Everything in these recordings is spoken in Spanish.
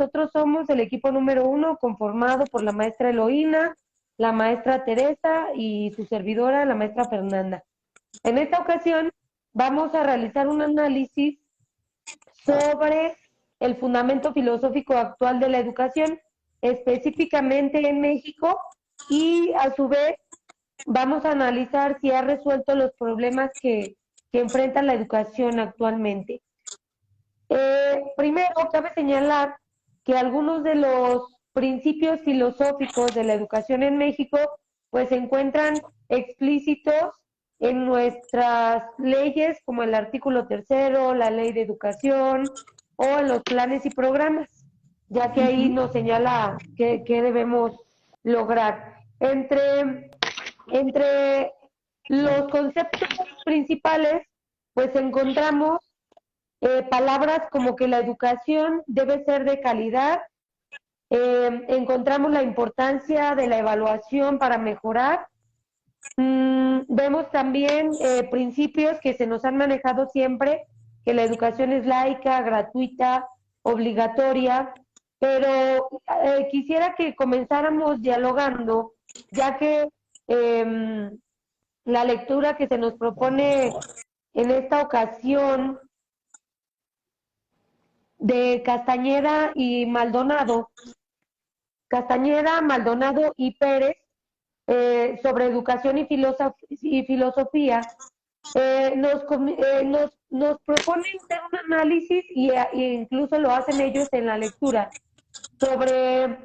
nosotros somos el equipo número 1, conformado por la maestra Eloína, la maestra Teresa y su servidora, la maestra Fernanda. En esta ocasión vamos a realizar un análisis sobre el fundamento filosófico actual de la educación, específicamente en México, y a su vez vamos a analizar si ha resuelto los problemas que enfrenta la educación actualmente. Primero, cabe señalar que algunos de los principios filosóficos de la educación en México pues se encuentran explícitos en nuestras leyes, como el artículo 3º, la ley de educación, o en los planes y programas, ya que ahí nos señala qué debemos lograr. Entre los conceptos principales, pues encontramos palabras como que la educación debe ser de calidad, encontramos la importancia de la evaluación para mejorar. Vemos también principios que se nos han manejado siempre, que la educación es laica, gratuita, obligatoria, pero quisiera que comenzáramos dialogando, ya que la lectura que se nos propone en esta ocasión de Castañeda y Maldonado y Pérez, sobre educación y filosofía, nos proponen hacer un análisis e incluso lo hacen ellos en la lectura sobre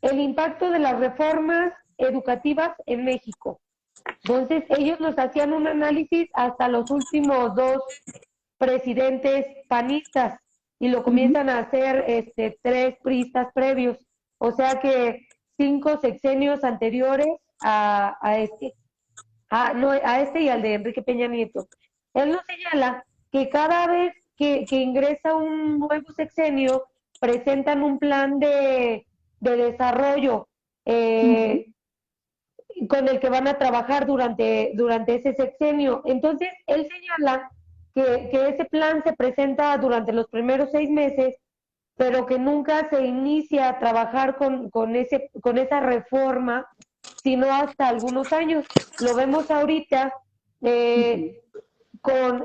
el impacto de las reformas educativas en México. Entonces ellos nos hacían un análisis hasta los últimos 2 presidentes panistas y lo comienzan a hacer 3 priistas previos, o sea que 5 sexenios anteriores a este y al de Enrique Peña Nieto. Él nos señala que cada vez que ingresa un nuevo sexenio, presentan un plan de desarrollo con el que van a trabajar durante ese sexenio. Entonces, él señala que ese plan se presenta durante los primeros 6 meses, pero que nunca se inicia a trabajar con esa reforma, sino hasta algunos años. Lo vemos ahorita con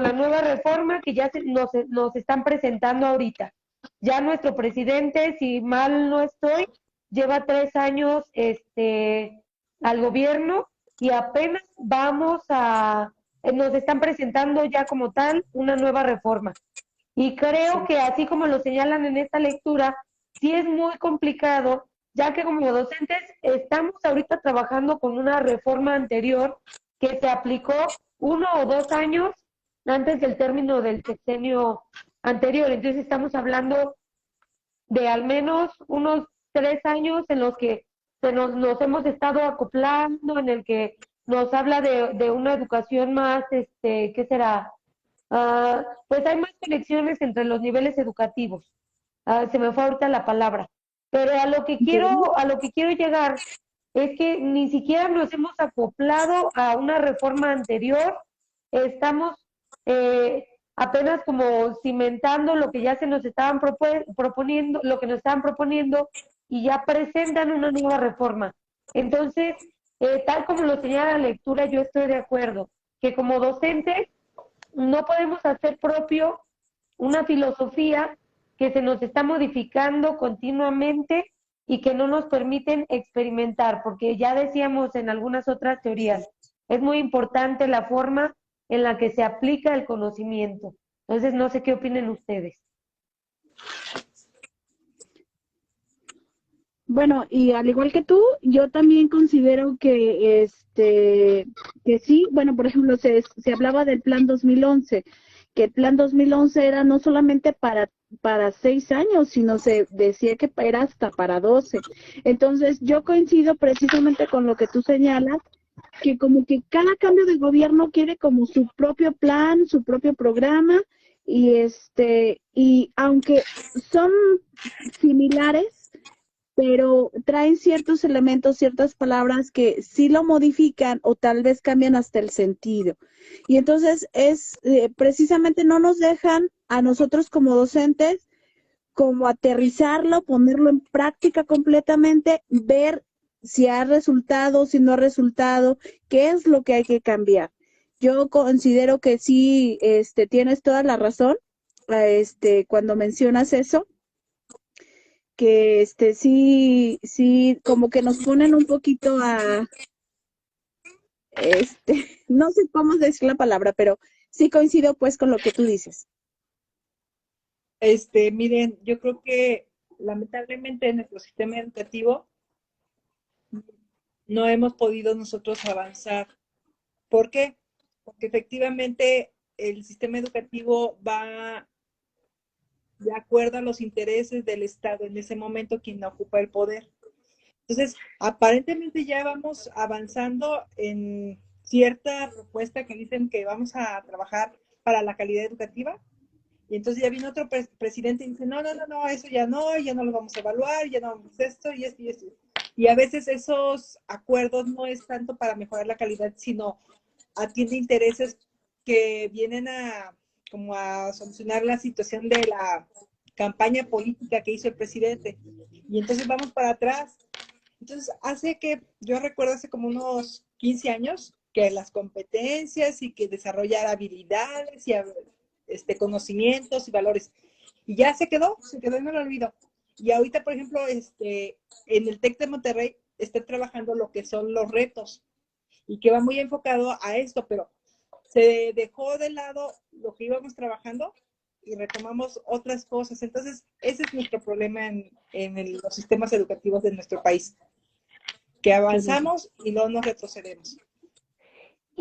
la nueva reforma que ya nos están presentando ahorita. Ya nuestro presidente, si mal no estoy, lleva 3 años al gobierno y apenas nos están presentando ya como tal una nueva reforma. Y creo que así como lo señalan en esta lectura, sí es muy complicado, ya que como docentes estamos ahorita trabajando con una reforma anterior que se aplicó 1 o 2 años antes del término del sexenio anterior. Entonces estamos hablando de al menos unos 3 años en los que nos hemos estado acoplando, en el que nos habla de una educación más, ¿qué será? Pues hay más conexiones entre los niveles educativos. Se me fue ahorita la palabra. Pero a lo que quiero llegar es que ni siquiera nos hemos acoplado a una reforma anterior. Estamos apenas como cimentando lo que ya se nos estaban proponiendo, lo que nos estaban proponiendo, y ya presentan una nueva reforma. Entonces, tal como lo señala la lectura, yo estoy de acuerdo que como docentes no podemos hacer propio una filosofía que se nos está modificando continuamente y que no nos permiten experimentar, porque ya decíamos en algunas otras teorías, es muy importante la forma en la que se aplica el conocimiento. Entonces, no sé qué opinen ustedes. Bueno, y al igual que tú, yo también considero que sí, bueno, por ejemplo, se hablaba del Plan 2011, que el Plan 2011 era no solamente para 6 años, sino se decía que era hasta para 12. Entonces, yo coincido precisamente con lo que tú señalas, que como que cada cambio de gobierno quiere como su propio plan, su propio programa, y aunque son similares, pero traen ciertos elementos, ciertas palabras que sí lo modifican o tal vez cambian hasta el sentido. Y entonces precisamente no nos dejan a nosotros como docentes como aterrizarlo, ponerlo en práctica completamente, ver si ha resultado, si no ha resultado, qué es lo que hay que cambiar. Yo considero que sí, tienes toda la razón, cuando mencionas eso, que sí, como que nos ponen un poquito a, no sé cómo decir la palabra, pero sí coincido pues con lo que tú dices. Miren, yo creo que lamentablemente en nuestro sistema educativo no hemos podido nosotros avanzar. ¿Por qué? Porque efectivamente el sistema educativo va de acuerdo a los intereses del Estado en ese momento quien ocupa el poder. Entonces, aparentemente ya vamos avanzando en cierta propuesta que dicen que vamos a trabajar para la calidad educativa. Y entonces ya viene otro presidente y dice, no, eso ya no lo vamos a evaluar, ya no vamos a esto y esto y esto. Y a veces esos acuerdos no es tanto para mejorar la calidad, sino atiende intereses que vienen como a solucionar la situación de la campaña política que hizo el presidente. Y entonces vamos para atrás. Entonces hace que, yo recuerdo hace como unos 15 años, que las competencias y que desarrollar habilidades y conocimientos y valores. Y ya se quedó en el olvido. Y ahorita, por ejemplo, en el TEC de Monterrey está trabajando lo que son los retos y que va muy enfocado a esto, pero se dejó de lado lo que íbamos trabajando y retomamos otras cosas. Entonces, ese es nuestro problema en los sistemas educativos de nuestro país, que avanzamos y luego nos retrocedemos.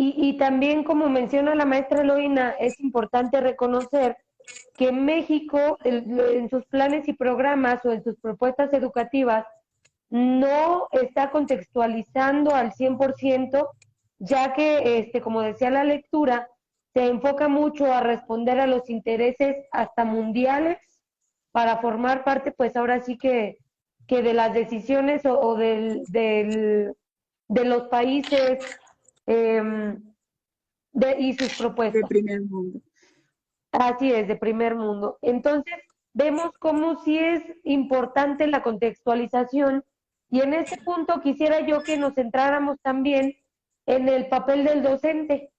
Y también, como menciona la maestra Eloína, es importante reconocer que México, en sus planes y programas o en sus propuestas educativas, no está contextualizando al 100%, ya que, como decía la lectura, se enfoca mucho a responder a los intereses hasta mundiales para formar parte, pues ahora sí que de las decisiones o de los países eh, y sus De propuestas. primer mundo. Así es, de primer mundo. Entonces, vemos cómo sí es importante la contextualización y en ese punto quisiera yo que nos centráramos también en el papel del docente.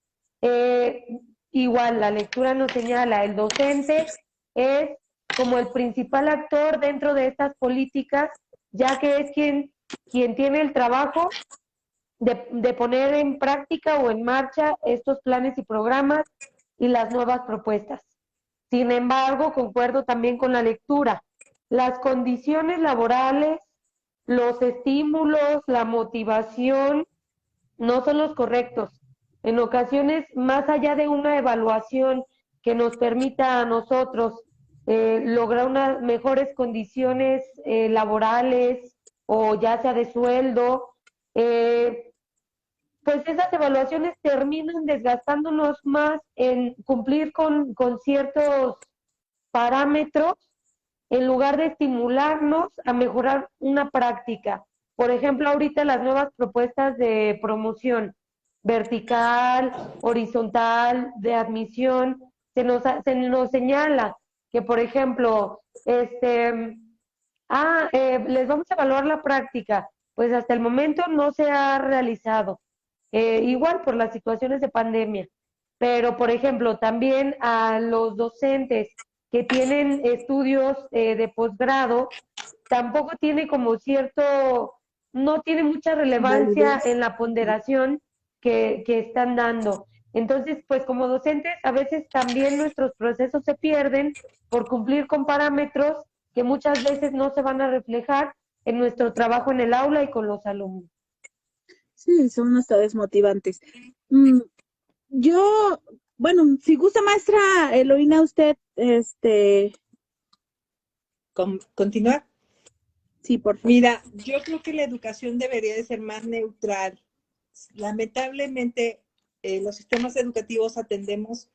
Igual, la lectura nos señala, el docente es como el principal actor dentro de estas políticas, ya que es quien tiene el trabajo de poner en práctica o en marcha estos planes y programas y las nuevas propuestas. Sin embargo, concuerdo también con la lectura. Las condiciones laborales, los estímulos, la motivación no son los correctos. En ocasiones, más allá de una evaluación que nos permita a nosotros lograr unas mejores condiciones laborales o ya sea de sueldo, eh, pues esas evaluaciones terminan desgastándonos más en cumplir con ciertos parámetros en lugar de estimularnos a mejorar una práctica. Por ejemplo, ahorita las nuevas propuestas de promoción vertical, horizontal, de admisión, se nos señala que, por ejemplo, les vamos a evaluar la práctica, pues hasta el momento no se ha realizado, igual por las situaciones de pandemia. Pero, por ejemplo, también a los docentes que tienen estudios de posgrado, tampoco tiene como cierto, no tiene mucha relevancia Validez. en la ponderación que están dando. Entonces, pues como docentes, a veces también nuestros procesos se pierden por cumplir con parámetros que muchas veces no se van a reflejar en nuestro trabajo en el aula y con los alumnos. Sí, son hasta desmotivantes. Mm, yo, bueno, si gusta, maestra Eloína, usted, Continuar. sí, por favor. Mira, yo creo que la educación debería de ser más neutral. Lamentablemente, los sistemas educativos atendemos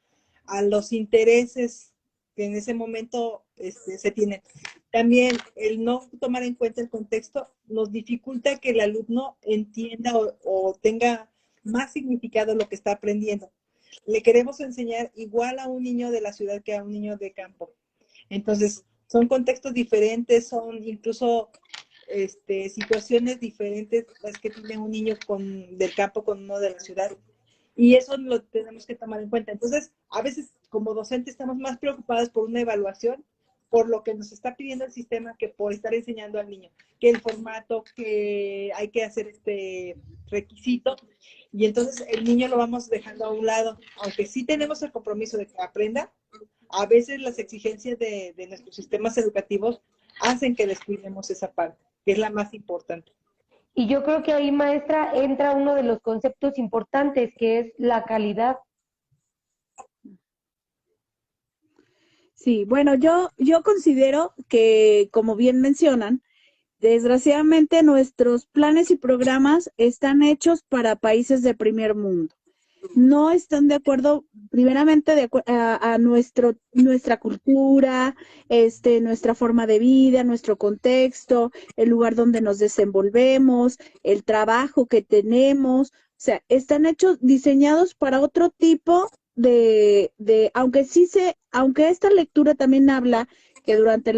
a los intereses que en ese momento se tienen. También el no tomar en cuenta el contexto nos dificulta que el alumno entienda o tenga más significado lo que está aprendiendo. Le queremos enseñar igual a un niño de la ciudad que a un niño de campo. Entonces, son contextos diferentes, son incluso situaciones diferentes las que tiene un niño del campo con uno de la ciudad. Y eso lo tenemos que tomar en cuenta. Entonces, a veces como docentes estamos más preocupados por una evaluación, por lo que nos está pidiendo el sistema, que por estar enseñando al niño, que el formato, que hay que hacer este requisito, y entonces el niño lo vamos dejando a un lado. Aunque sí tenemos el compromiso de que aprenda, a veces las exigencias de nuestros sistemas educativos hacen que descuidemos esa parte, que es la más importante. Y yo creo que ahí, maestra, entra uno de los conceptos importantes, que es la calidad. Sí, bueno, yo considero que, como bien mencionan, desgraciadamente nuestros planes y programas están hechos para países de primer mundo. No están de acuerdo, primeramente, a nuestra cultura, nuestra forma de vida, nuestro contexto, el lugar donde nos desenvolvemos, el trabajo que tenemos. O sea, están hechos, diseñados para otro tipo aunque esta lectura también habla que durante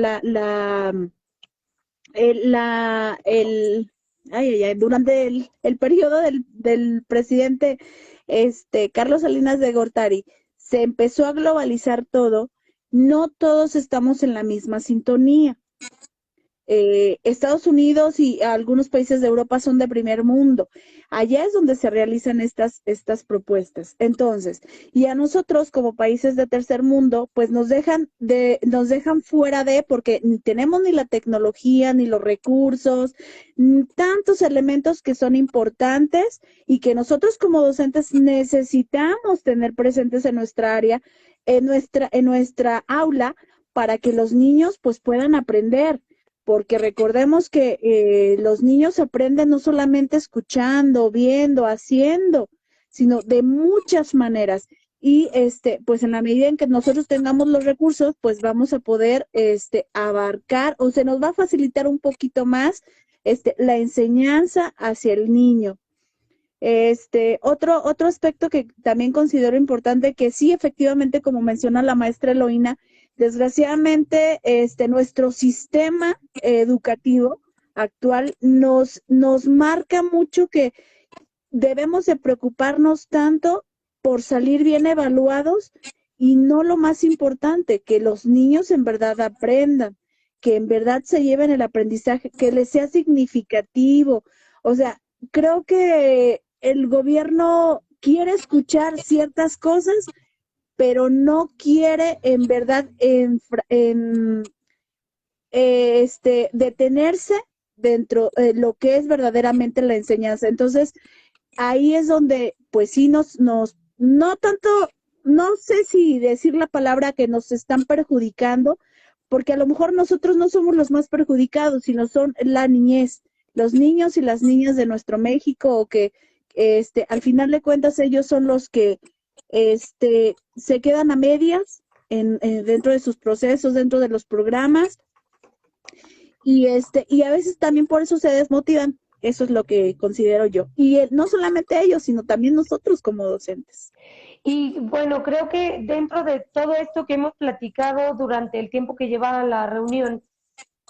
durante el periodo del presidente Carlos Salinas de Gortari se empezó a globalizar todo, no todos estamos en la misma sintonía. Estados Unidos y algunos países de Europa son de primer mundo. Allá es donde se realizan estas propuestas. Entonces, y a nosotros como países de tercer mundo, pues nos dejan fuera porque ni tenemos ni la tecnología, ni los recursos, tantos elementos que son importantes y que nosotros como docentes necesitamos tener presentes en nuestra área, en nuestra aula, para que los niños pues puedan aprender. Porque recordemos que los niños aprenden no solamente escuchando, viendo, haciendo, sino de muchas maneras. Y pues en la medida en que nosotros tengamos los recursos, pues vamos a poder abarcar, o se nos va a facilitar un poquito más la enseñanza hacia el niño. Otro aspecto que también considero importante, que sí, efectivamente, como menciona la maestra Eloína, desgraciadamente, nuestro sistema educativo actual nos marca mucho que debemos de preocuparnos tanto por salir bien evaluados y no lo más importante, que los niños en verdad aprendan, que en verdad se lleven el aprendizaje, que les sea significativo. O sea, creo que el gobierno quiere escuchar ciertas cosas, pero no quiere en verdad detenerse dentro de lo que es verdaderamente la enseñanza. Entonces, ahí es donde, pues sí, no tanto, no sé si decir la palabra que nos están perjudicando, porque a lo mejor nosotros no somos los más perjudicados, sino son la niñez, los niños y las niñas de nuestro México, o que al final de cuentas ellos son los que se quedan a medias dentro de sus procesos, dentro de los programas, y a veces también por eso se desmotivan. Eso es lo que considero yo. Y no solamente ellos, sino también nosotros como docentes. Y bueno, creo que dentro de todo esto que hemos platicado durante el tiempo que lleva la reunión,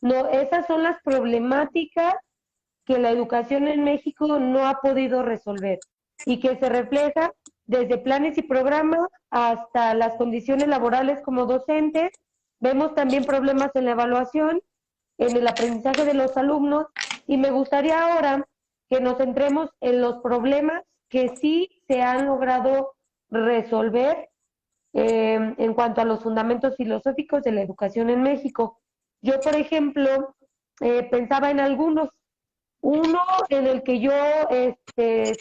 no, esas son las problemáticas que la educación en México no ha podido resolver y que se refleja desde planes y programas hasta las condiciones laborales como docentes. Vemos también problemas en la evaluación, en el aprendizaje de los alumnos, y me gustaría ahora que nos centremos en los problemas que sí se han logrado resolver en cuanto a los fundamentos filosóficos de la educación en México. Yo, por ejemplo, pensaba en algunos. Uno en el que yo, de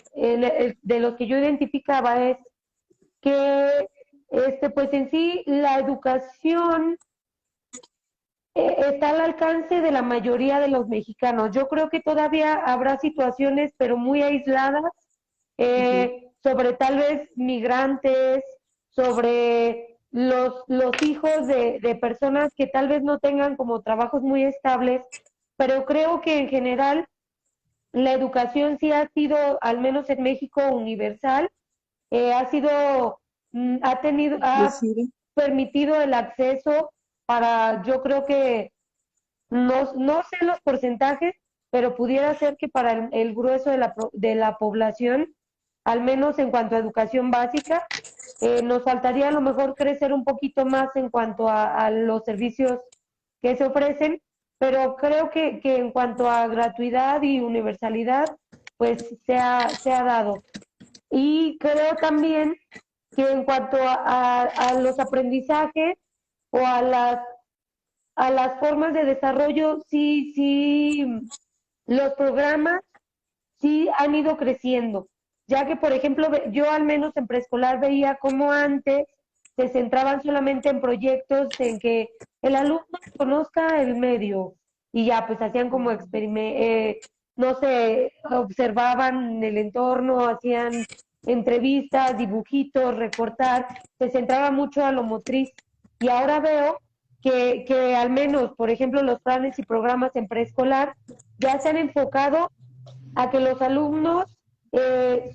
los que yo identificaba es que, pues en sí, la educación está al alcance de la mayoría de los mexicanos. Yo creo que todavía habrá situaciones, pero muy aisladas, sobre tal vez migrantes, sobre los hijos de personas que tal vez no tengan como trabajos muy estables, pero creo que en general la educación sí ha sido, al menos en México, universal, ha sido, ha permitido el acceso yo creo que no sé los porcentajes, pero pudiera ser que para el grueso de la población, al menos en cuanto a educación básica, nos faltaría a lo mejor crecer un poquito más en cuanto a los servicios que se ofrecen, pero creo que en cuanto a gratuidad y universalidad, pues se ha dado. Y creo también que en cuanto a los aprendizajes o a las formas de desarrollo, sí, los programas sí han ido creciendo, ya que, por ejemplo, yo al menos en preescolar veía como antes se centraban solamente en proyectos en que el alumno conozca el medio y ya, pues hacían como no sé, observaban el entorno, hacían entrevistas, dibujitos, recortar, se centraba mucho a lo motriz. Y ahora veo que al menos, por ejemplo, los planes y programas en preescolar ya se han enfocado a que los alumnos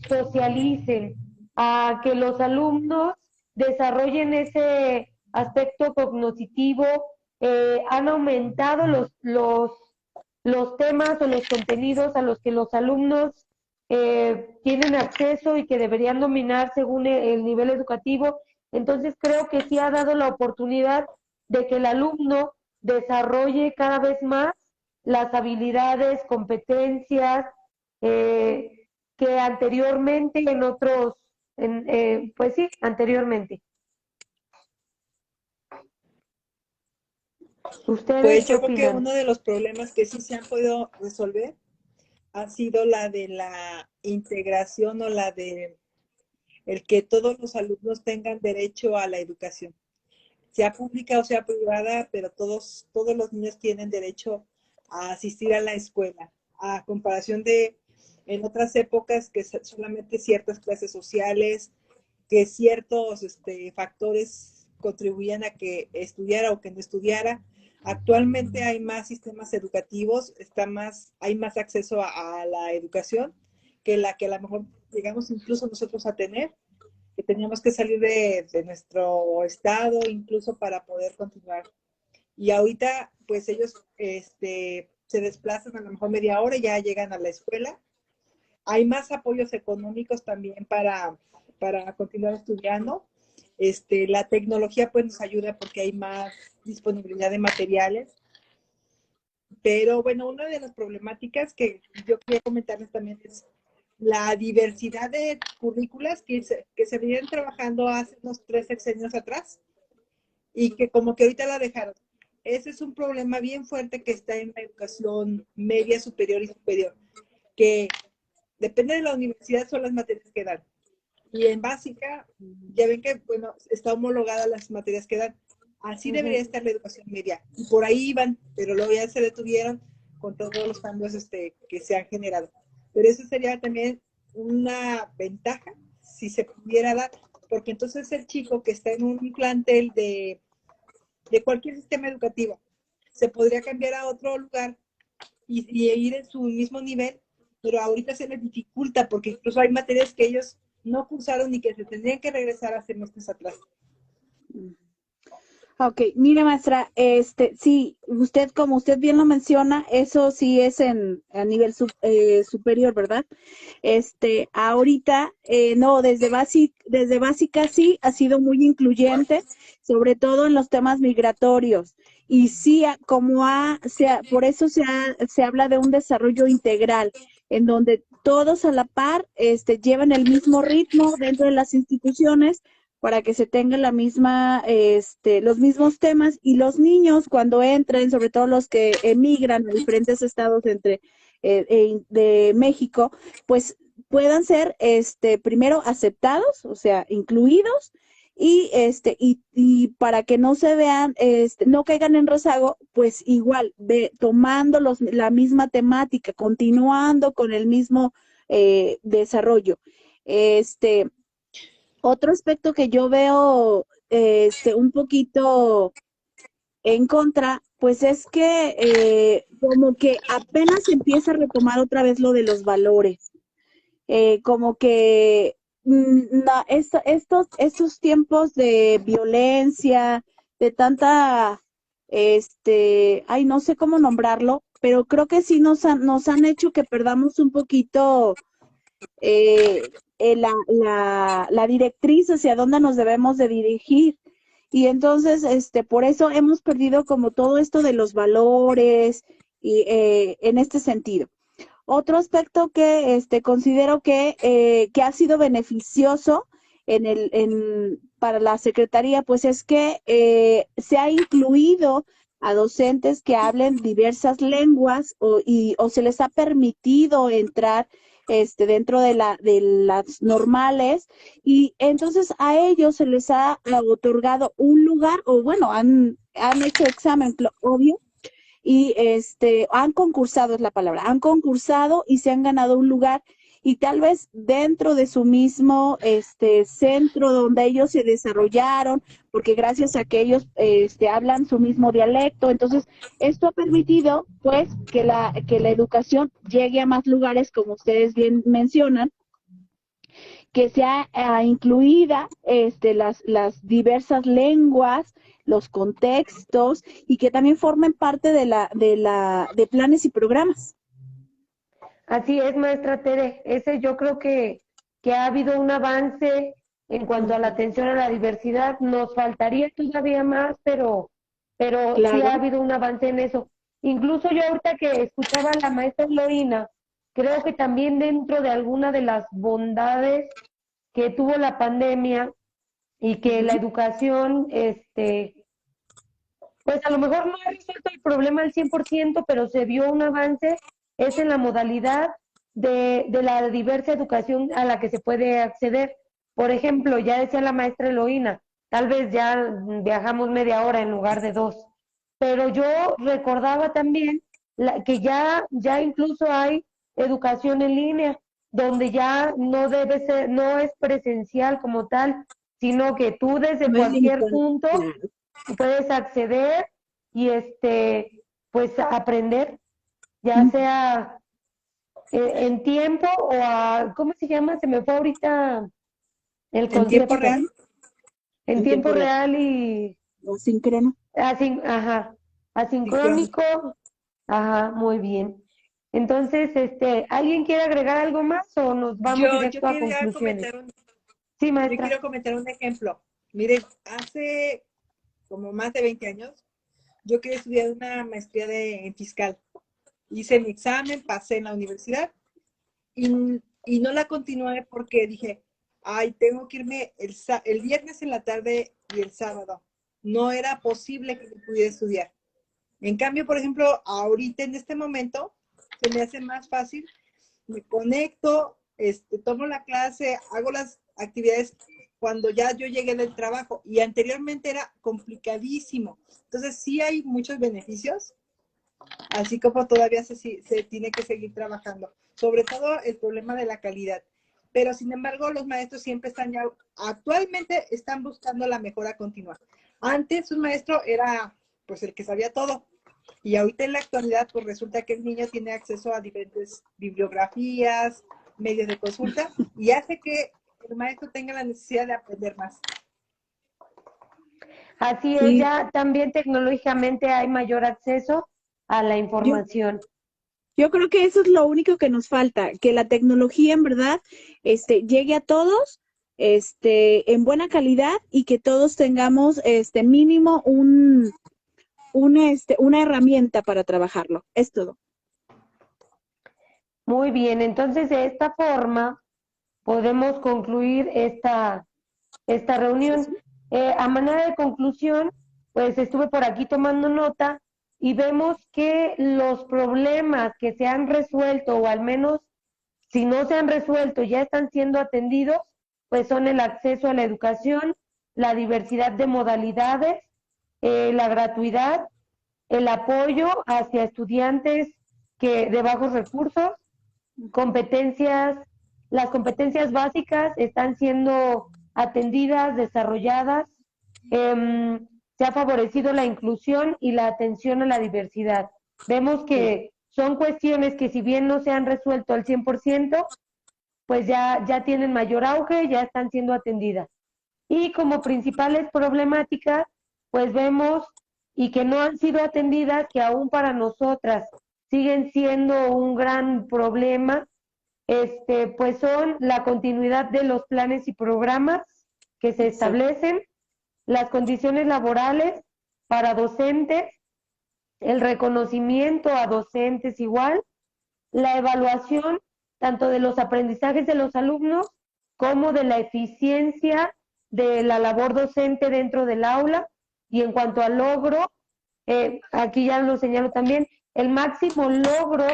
socialicen, a que los alumnos desarrollen ese aspecto cognitivo, han aumentado los temas o los contenidos a los que los alumnos tienen acceso y que deberían dominar según el nivel educativo. Entonces creo que sí ha dado la oportunidad de que el alumno desarrolle cada vez más las habilidades, competencias, que anteriormente en otros, pues sí, anteriormente. ¿Ustedes Pues qué yo creo que opinan? uno de los problemas que sí se han podido resolver ha sido la de la integración o la de el que todos los alumnos tengan derecho a la educación, sea pública o sea privada, pero todos los niños tienen derecho a asistir a la escuela, a comparación de en otras épocas que solamente ciertas clases sociales, que ciertos factores contribuían a que estudiara o que no estudiara. Actualmente hay más sistemas educativos, hay más acceso a la educación que la que a lo mejor llegamos incluso nosotros a tener, que teníamos que salir de nuestro estado incluso para poder continuar. Y ahorita, pues ellos se desplazan a lo mejor media hora y ya llegan a la escuela. Hay más apoyos económicos también para continuar estudiando. La tecnología pues nos ayuda porque hay más disponibilidad de materiales. Pero bueno, una de las problemáticas que yo quería comentarles también es la diversidad de currículas que se venían trabajando hace unos 3 sexenios atrás y que como que ahorita la dejaron. Ese es un problema bien fuerte que está en la educación media, superior y superior, que depende de la universidad son las materias que dan. Y en básica, ya ven que, bueno, está homologada las materias que dan. Así debería estar la educación media. Y por ahí iban, pero luego ya se detuvieron con todos los cambios que se han generado. Pero eso sería también una ventaja si se pudiera dar, porque entonces el chico que está en un plantel de cualquier sistema educativo se podría cambiar a otro lugar y ir en su mismo nivel, pero ahorita se les dificulta porque incluso hay materias que ellos no cursaron y que se tendrían que regresar a semestres atrás. Ok, mire maestra, sí, como usted bien lo menciona, eso sí es a nivel superior, ¿verdad? Ahorita, no, desde básica sí ha sido muy incluyente, sobre todo en los temas migratorios. Y sí, por eso se habla de un desarrollo integral, en donde todos a la par, llevan el mismo ritmo dentro de las instituciones, para que se tenga los mismos temas, y los niños cuando entren, sobre todo los que emigran a diferentes estados de México, pues puedan ser primero aceptados, o sea, incluidos, y para que no se vean, no caigan en rezago, pues igual, tomando la misma temática, continuando con el mismo desarrollo. Otro aspecto que yo veo un poquito en contra, pues es que como que apenas empieza a retomar otra vez lo de los valores. Como que estos tiempos de violencia, de tanta ay, no sé cómo nombrarlo, pero creo que sí nos han hecho que perdamos un poquito la directriz hacia dónde nos debemos de dirigir. Y entonces, por eso hemos perdido como todo esto de los valores y en este sentido. Otro aspecto que considero que ha sido beneficioso para la Secretaría, pues es que se ha incluido a docentes que hablen diversas lenguas o se les ha permitido entrar dentro de las normales, y entonces a ellos se les ha otorgado un lugar, o bueno, han hecho examen, obvio, y han concursado, es la palabra, han concursado y se han ganado un lugar, y tal vez dentro de su mismo centro donde ellos se desarrollaron, porque gracias a que ellos hablan su mismo dialecto, entonces esto ha permitido pues que la educación llegue a más lugares, como ustedes bien mencionan, que sea incluida las diversas lenguas, los contextos, y que también formen parte de planes y programas. Así es, maestra Tere. Ese yo creo que ha habido un avance en cuanto a la atención a la diversidad. Nos faltaría todavía más, pero sí ha Claro. habido un avance en eso. Incluso yo ahorita que escuchaba a la maestra Eloína, creo que también dentro de alguna de las bondades que tuvo la pandemia y que la Uh-huh. educación, pues a lo mejor no ha resuelto el problema al 100%, pero se vio un avance, es en la modalidad de la diversa educación a la que se puede acceder. Por ejemplo, ya decía la maestra Eloína, tal vez ya viajamos media hora en lugar de 2, pero yo recordaba también que ya incluso hay educación en línea, donde ya no debe ser, no es presencial como tal, sino que tú desde No es cualquier limitado. punto Claro. puedes acceder y pues aprender, ya Uh-huh. sea en tiempo o ¿cómo se llama? Se me fue ahorita el En tiempo concepto. real. En En tiempo tiempo real. real y O síncrono. ajá, Sincrónico. asincrónico, ajá, muy bien. Entonces, ¿alguien quiere agregar algo más o nos vamos Yo directo a quería conclusiones? comentar Sí, yo maestra. quiero comentar un ejemplo. Miren, hace como más de 20 años, yo quería estudiar una maestría en fiscal. Hice mi examen, pasé en la universidad y no la continué porque dije, ay, tengo que irme el viernes en la tarde y el sábado. No era posible que yo pudiera estudiar. En cambio, por ejemplo, ahorita en este momento se me hace más fácil, me conecto, tomo la clase, hago las actividades cuando ya yo llegué del trabajo, y anteriormente era complicadísimo. Entonces sí hay muchos beneficios, así como todavía se tiene que seguir trabajando, sobre todo el problema de la calidad. Pero sin embargo, los maestros siempre están ya, actualmente están buscando la mejora continua. Antes un maestro era pues el que sabía todo, y ahorita en la actualidad pues resulta que el niño tiene acceso a diferentes bibliografías, medios de consulta, y hace que el maestro tenga la necesidad de aprender más. Así es, Sí, ya también tecnológicamente hay mayor acceso a la yo, información. yo creo que eso es lo único que nos falta, que la tecnología en verdad llegue a todos en buena calidad, y que todos tengamos mínimo una herramienta para trabajarlo. Es todo. Muy bien, entonces de esta forma podemos concluir esta reunión. A manera de conclusión, pues estuve por aquí tomando nota y vemos que los problemas que se han resuelto, o al menos si no se han resuelto, ya están siendo atendidos, pues son el acceso a la educación, la diversidad de modalidades, la gratuidad, el apoyo hacia estudiantes de bajos recursos, competencias, las competencias básicas están siendo atendidas, desarrolladas, se ha favorecido la inclusión y la atención a la diversidad. Vemos que son cuestiones que si bien no se han resuelto al 100%, pues ya tienen mayor auge, ya están siendo atendidas. Y como principales problemáticas, pues vemos y que no han sido atendidas, que aún para nosotras siguen siendo un gran problema, pues son la continuidad de los planes y programas que se establecen, las condiciones laborales para docentes, el reconocimiento a docentes igual, la evaluación tanto de los aprendizajes de los alumnos como de la eficiencia de la labor docente dentro del aula, y en cuanto al logro, aquí ya lo señalo también, el máximo logro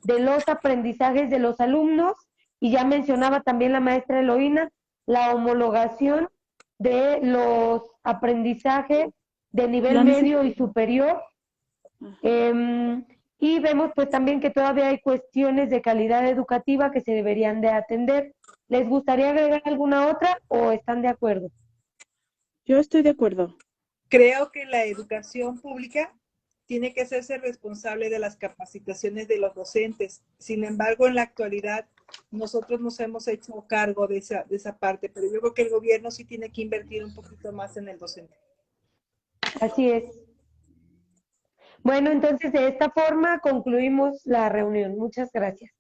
de los aprendizajes de los alumnos, y ya mencionaba también la maestra Eloína, la homologación de los aprendizajes de nivel medio y superior. Y vemos pues también que todavía hay cuestiones de calidad educativa que se deberían de atender. ¿Les gustaría agregar alguna otra o están de acuerdo? Yo estoy de acuerdo. Creo que la educación pública tiene que hacerse responsable de las capacitaciones de los docentes. Sin embargo, en la actualidad, nosotros nos hemos hecho cargo de esa parte, pero yo creo que el gobierno sí tiene que invertir un poquito más en el docente. Así es. Bueno, entonces de esta forma concluimos la reunión. Muchas gracias.